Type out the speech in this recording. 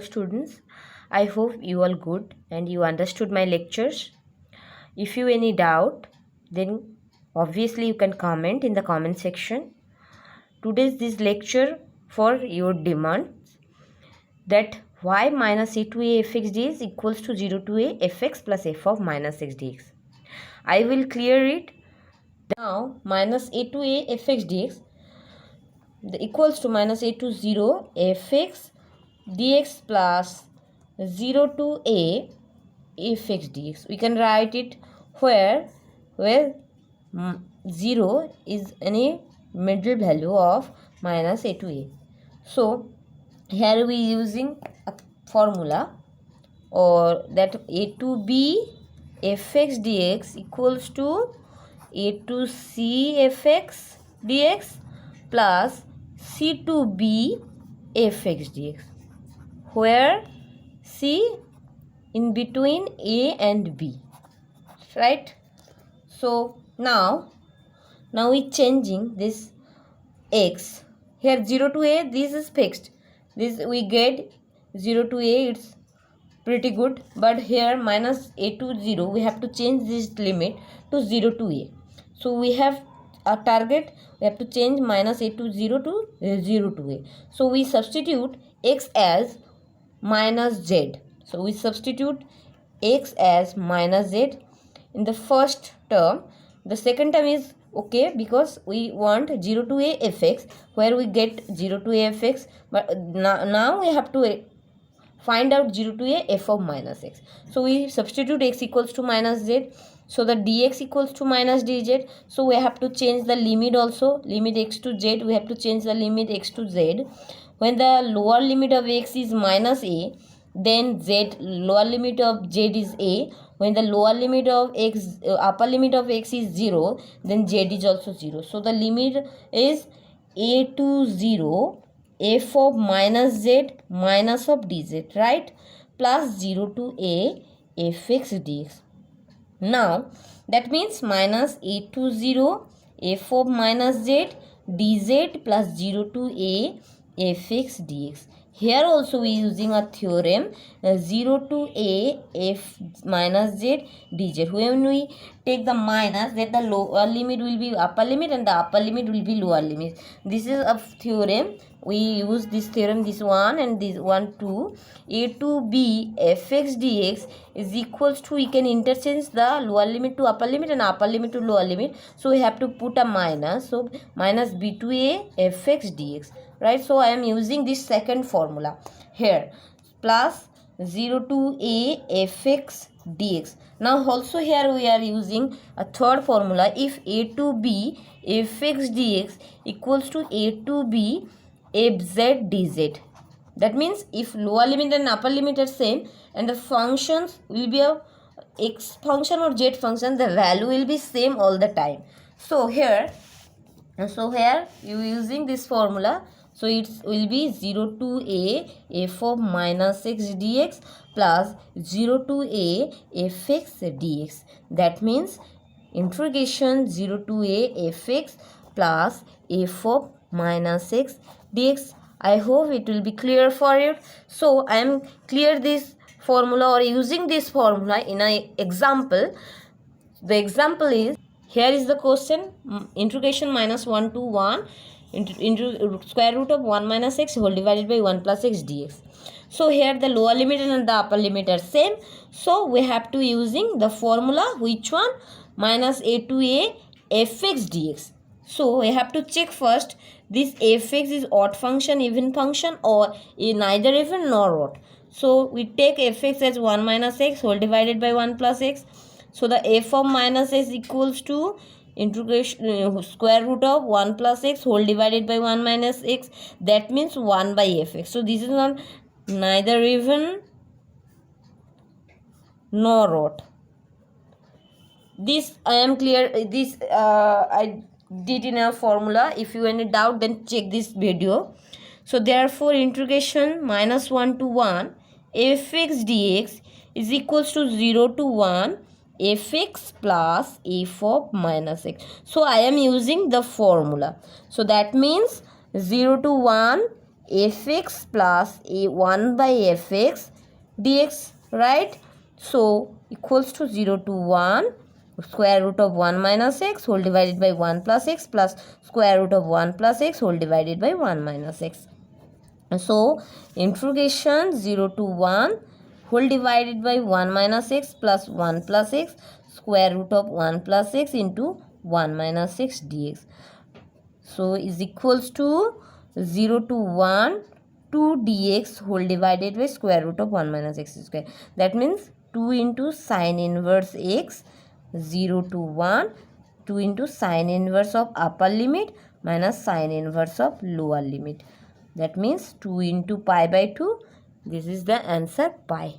students. I hope you all good and you understood my lectures. If you any doubt, then obviously you can comment in the comment section. Today's this lecture for your demand that y minus a to a fx dx equals to 0 to a fx plus f of minus x dx. I will clear it. Now minus a to a fx dx equals to minus a to 0 fx dx plus 0 to a fx dx. We can write it where 0 is any middle value of minus a to a. So here we using a formula or that a to b fx dx equals to a to c fx dx plus c to b fx dx, where c in between a and b, right? So now we changing this x here 0 to a, this is fixed, this we get 0 to a, it's pretty good, but here minus a to 0 we have to change this limit to 0 to a. So we have a target, we have to change minus a to 0 to 0 to a. So we substitute x as minus z. So we substitute x as minus z in the first term. The second term is okay because we want 0 to a fx, where we get 0 to a fx, but now we have to find out 0 to a f of minus x. So we substitute x equals to minus z, so the dx equals to minus dz. So we have to change the limit also, limit x to z, we have to change the limit x to z. When the lower limit of x is minus a, then z, lower limit of z is a. When the lower limit of x, upper limit of x is 0, then z is also 0. So the limit is a to 0 f of minus z minus of dz, right, plus 0 to a fx dx. Now that means minus a to 0 f of minus z dz plus 0 to a fx dx. Here also we using a theorem 0 to a f minus z dz. When we take the minus, then the lower limit will be upper limit and the upper limit will be lower limit. This is a theorem. We use this theorem, this one and this one too. A to b fx dx is equals to, we can interchange the lower limit to upper limit and upper limit to lower limit. So we have to put a minus. So minus b to a fx dx, right? So I am using this second formula here, plus 0 to a fx dx. Now also here we are using a third formula. If a to b fx dx equals to a to b fz dz, that means if lower limit and upper limit are same and the functions will be a x function or z function, the value will be same all the time. So here you using this formula, so it will be 0 to a f of minus x dx plus 0 to a fx dx. That means integration 0 to a fx plus f of minus x dx. I hope it will be clear for you. So I am clear this formula or using this formula in an example. The example is, here is the question, integration minus 1 to 1 into square root of 1 minus x whole divided by 1 plus x dx. So here the lower limit and the upper limit are same. So we have to using the formula, which one, minus a to a fx dx. So we have to check first this fx is odd function, even function, or neither even nor odd. So we take fx as 1 minus x whole divided by 1 plus x. So the f of minus x equals to integration square root of 1 plus x whole divided by 1 minus x. That means 1 by fx. So this is not neither even nor odd. This I am clear. This I did in a formula. If you any doubt, then check this video. So therefore integration minus 1 to 1 fx dx is equals to 0 to 1 fx plus f of minus x. So I am using the formula. So that means 0 to 1 fx plus a1 by fx dx, right? So equals to 0 to 1 square root of 1 minus x whole divided by 1 plus x plus square root of 1 plus x whole divided by 1 minus x. So integration 0 to 1 whole divided by 1 minus x plus 1 plus x square root of 1 plus x into 1 minus x dx. So is equals to 0 to 1 2 dx whole divided by square root of 1 minus x square. That means 2 into sine inverse x 0 to 1 2 into sine inverse of upper limit minus sine inverse of lower limit. That means 2 into pi by 2. This is the answer pi.